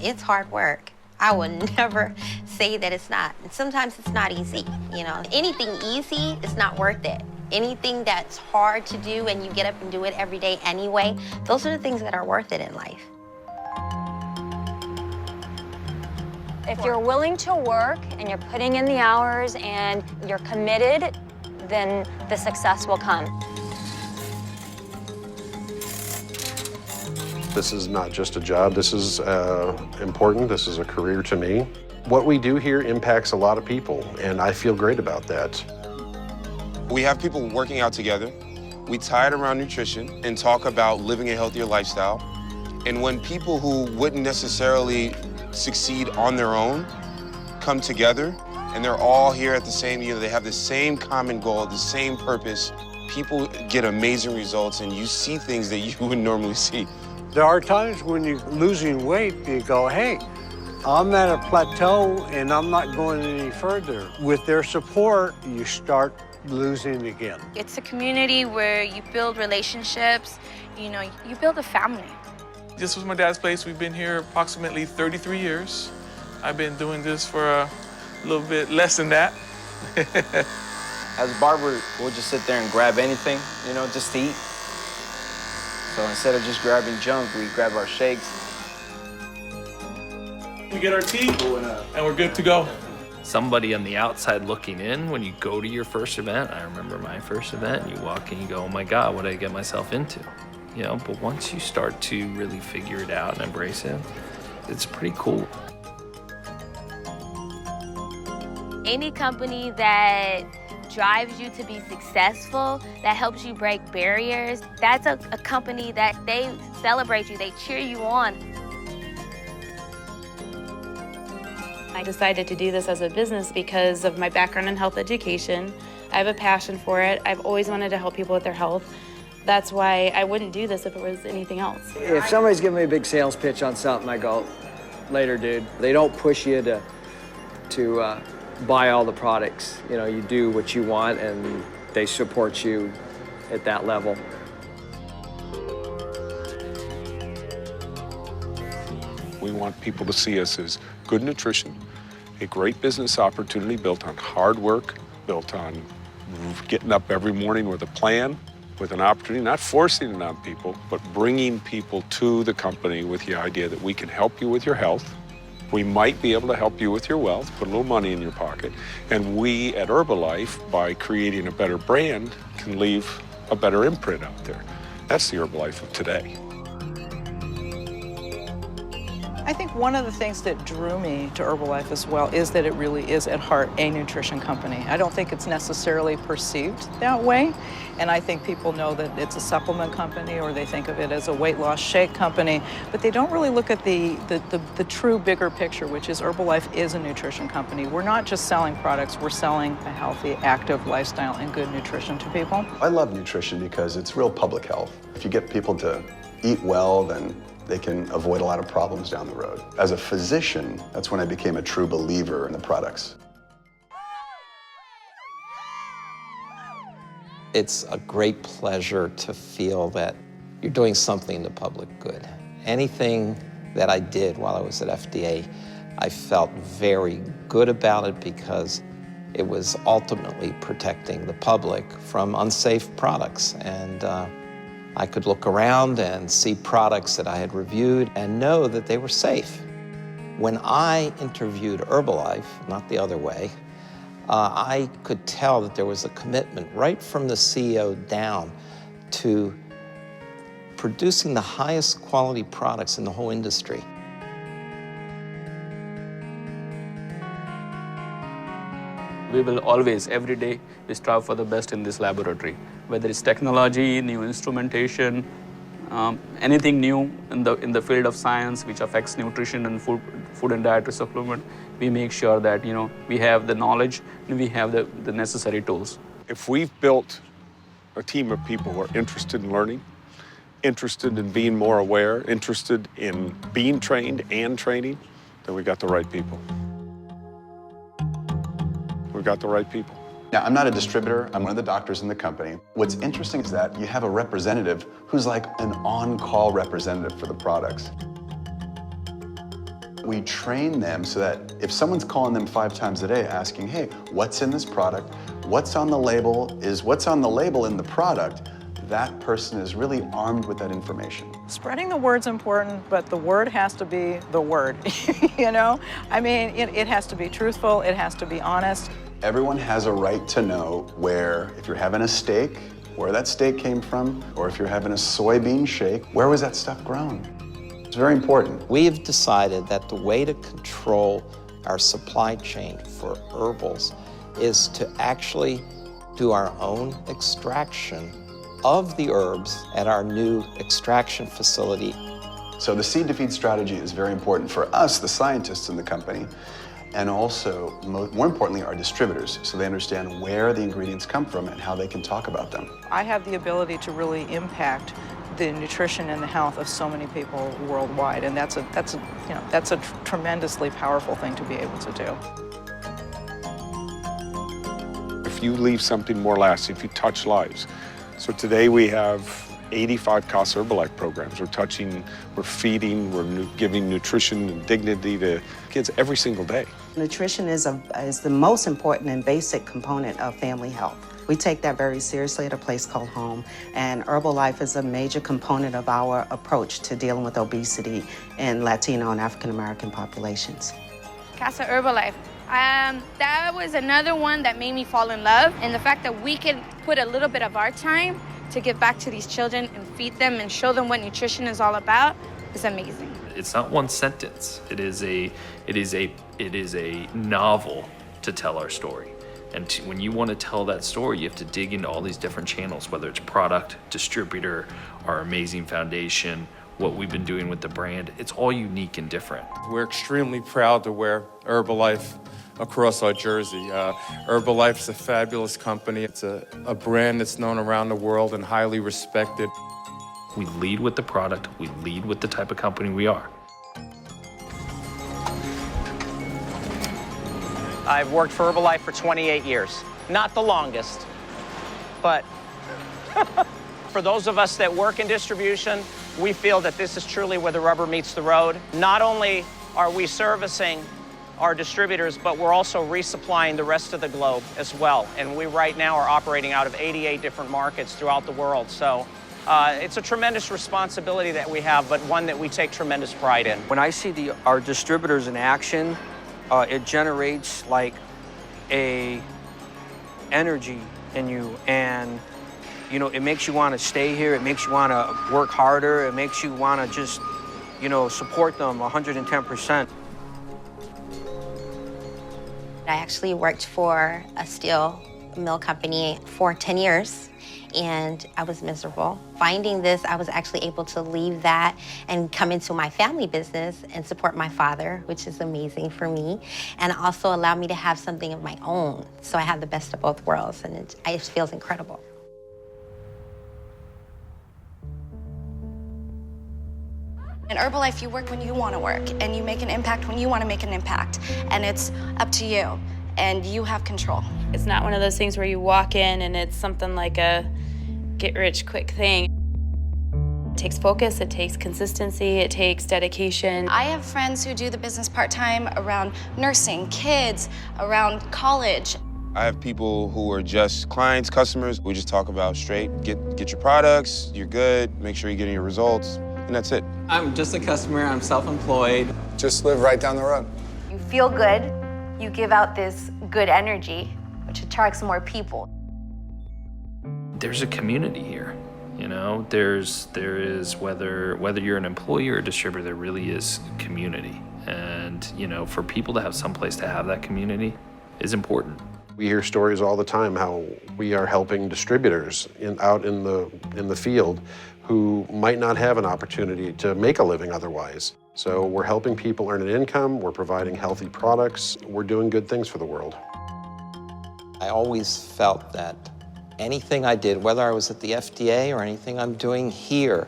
It's hard work. I would never say that it's not. And sometimes it's not easy, you know. Anything easy is not worth it. Anything that's hard to do and you get up and do it every day anyway, those are the things that are worth it in life. If you're willing to work and you're putting in the hours and you're committed, then the success will come. This is not just a job, this is important, this is a career to me. What we do here impacts a lot of people, and I feel great about that. We have people working out together. We tie it around nutrition and talk about living a healthier lifestyle. And when people who wouldn't necessarily succeed on their own come together, and they're all here at the same, they have the same common goal, the same purpose, people get amazing results, and you see things that you wouldn't normally see. There are times when you're losing weight, you go, hey, I'm at a plateau and I'm not going any further. With their support, you start losing again. It's a community where you build relationships, you know, you build a family. This was my dad's place. We've been here approximately 33 years. I've been doing this for a little bit less than that. As a barber, we'll just sit there and grab anything, you know, just to eat. So instead of just grabbing junk, we grab our shakes. We get our tea, and we're good to go. Somebody on the outside looking in, when you go to your first event, I remember my first event, you walk in, you go, oh my God, what did I get myself into? You know, but once you start to really figure it out and embrace it, it's pretty cool. Any company that drives you to be successful, that helps you break barriers, that's a company that they celebrate you, they cheer you on. I decided to do this as a business because of my background in health education. I have a passion for it. I've always wanted to help people with their health. That's why I wouldn't do this if it was anything else. If somebody's giving me a big sales pitch on something, I go, later, dude. They don't push you to buy all the products. You know, you do what you want and they support you at that level. We want people to see us as good nutrition, a great business opportunity built on hard work, built on getting up every morning with a plan, with an opportunity, not forcing it on people, but bringing people to the company with the idea that we can help you with your health. We might be able to help you with your wealth, put a little money in your pocket. And we at Herbalife, by creating a better brand, can leave a better imprint out there. That's the Herbalife of today. I think one of the things that drew me to Herbalife as well is that it really is at heart a nutrition company. I don't think it's necessarily perceived that way, and I think people know that it's a supplement company or they think of it as a weight loss shake company, but they don't really look at the true bigger picture, which is Herbalife is a nutrition company. We're not just selling products, we're selling a healthy, active lifestyle and good nutrition to people. I love nutrition because it's real public health. If you get people to eat well, then they can avoid a lot of problems down the road. As a physician, that's when I became a true believer in the products. It's a great pleasure to feel that you're doing something to public good. Anything that I did while I was at FDA, I felt very good about it because it was ultimately protecting the public from unsafe products. And I could look around and see products that I had reviewed and know that they were safe. When I interviewed Herbalife, not the other way, I could tell that there was a commitment right from the CEO down to producing the highest quality products in the whole industry. We will always, every day, we strive for the best in this laboratory. Whether it's technology, new instrumentation, anything new in the field of science which affects nutrition and food and dietary supplement, we make sure that we have the knowledge and we have the necessary tools. If we've built a team of people who are interested in learning, interested in being more aware, interested in being trained and training, then we got the right people. We've got the right people. Now, I'm not a distributor, I'm one of the doctors in the company. What's interesting is that you have a representative who's like an on-call representative for the products. We train them so that if someone's calling them 5 times a day asking, hey, what's in this product? What's on the label? Is what's on the label in the product? That person is really armed with that information. Spreading the word's important, but the word has to be the word, you know? I mean, it has to be truthful, it has to be honest. Everyone has a right to know where, if you're having a steak, where that steak came from, or if you're having a soybean shake, where was that stuff grown? It's very important. We have decided that the way to control our supply chain for herbals is to actually do our own extraction of the herbs at our new extraction facility. So the seed to feed strategy is very important for us, the scientists in the company, and also, more importantly, our distributors, so they understand where the ingredients come from and how they can talk about them. I have the ability to really impact the nutrition and the health of so many people worldwide, and that's a tremendously powerful thing to be able to do. If you leave something more lasting, if you touch lives. So today we have 85 Casa Herbalife programs. We're feeding, we're giving nutrition and dignity to kids every single day. Nutrition is the most important and basic component of family health. We take that very seriously at a place called home, and Herbalife is a major component of our approach to dealing with obesity in Latino and African American populations. Casa Herbalife. That was another one that made me fall in love, and the fact that we can put a little bit of our time to give back to these children and feed them and show them what nutrition is all about is amazing. It's not one sentence. It is a novel to tell our story. And when you want to tell that story, you have to dig into all these different channels, whether it's product, distributor, our amazing foundation, what we've been doing with the brand. It's all unique and different. We're extremely proud to wear Herbalife across our jersey. Herbalife's a fabulous company. It's a brand that's known around the world and highly respected. We lead with the product. We lead with the type of company we are. I've worked for Herbalife for 28 years. Not the longest, but for those of us that work in distribution, we feel that this is truly where the rubber meets the road. Not only are we servicing our distributors, but we're also resupplying the rest of the globe as well. And we right now are operating out of 88 different markets throughout the world. So it's a tremendous responsibility that we have, but one that we take tremendous pride in. When I see our distributors in action, it generates like a energy in you, and you know, it makes you want to stay here. It makes you want to work harder. It makes you want to just, you know, support them 110%. I actually worked for a steel mill company for 10 years, and I was miserable. Finding this, I was actually able to leave that and come into my family business and support my father, which is amazing for me, and also allow me to have something of my own. So I have the best of both worlds, and it just feels incredible. In Herbalife, you work when you want to work, and you make an impact when you want to make an impact, and it's up to you, and you have control. It's not one of those things where you walk in and it's something like a get-rich-quick thing. It takes focus, it takes consistency, it takes dedication. I have friends who do the business part-time around nursing, kids, around college. I have people who are just clients, customers. We just talk about straight, get your products, you're good, make sure you're getting your results, and that's it. I'm just a customer, I'm self-employed. Just live right down the road. You feel good, you give out this good energy, which attracts more people. There's a community here, you know. There is whether you're an employee or a distributor, there really is community, and you know, for people to have someplace to have that community is important. We hear stories all the time how we are helping distributors out in the field who might not have an opportunity to make a living otherwise. So we're helping people earn an income, we're providing healthy products, we're doing good things for the world. I always felt that anything I did, whether I was at the FDA or anything I'm doing here,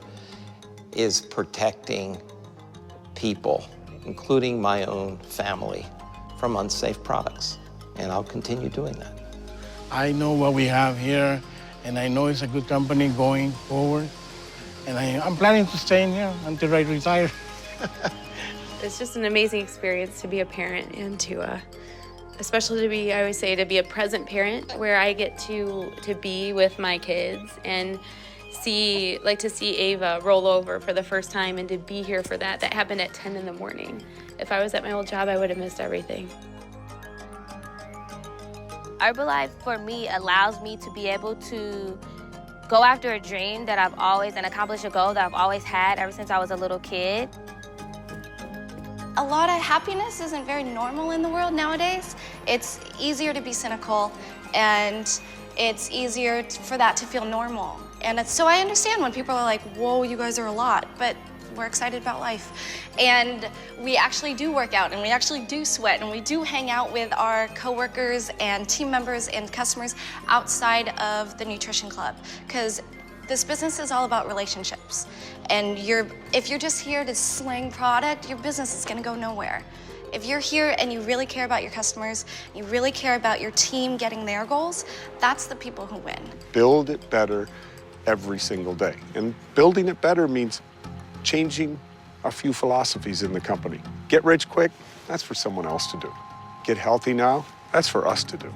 is protecting people, including my own family, from unsafe products. And I'll continue doing that. I know what we have here, and I know it's a good company going forward. And I'm planning to stay in here until I retire. It's just an amazing experience to be a parent and to, especially to be, I always say, to be a present parent where I get to be with my kids and see Ava roll over for the first time and to be here for that. That happened at 10 in the morning. If I was at my old job, I would have missed everything. Herbalife, for me, allows me to be able to go after a dream that I've always, and accomplish a goal that I've always had ever since I was a little kid. A lot of happiness isn't very normal in the world nowadays. It's easier to be cynical, and it's easier for that to feel normal. And so I understand when people are like, whoa, you guys are a lot, but we're excited about life. And we actually do work out, and we actually do sweat, and we do hang out with our coworkers and team members and customers outside of the Nutrition Club, because this business is all about relationships. And if you're just here to sling product, your business is gonna go nowhere. If you're here and you really care about your customers, you really care about your team getting their goals, that's the people who win. Build it better every single day. And building it better means changing a few philosophies in the company. Get rich quick, that's for someone else to do. Get healthy now, that's for us to do.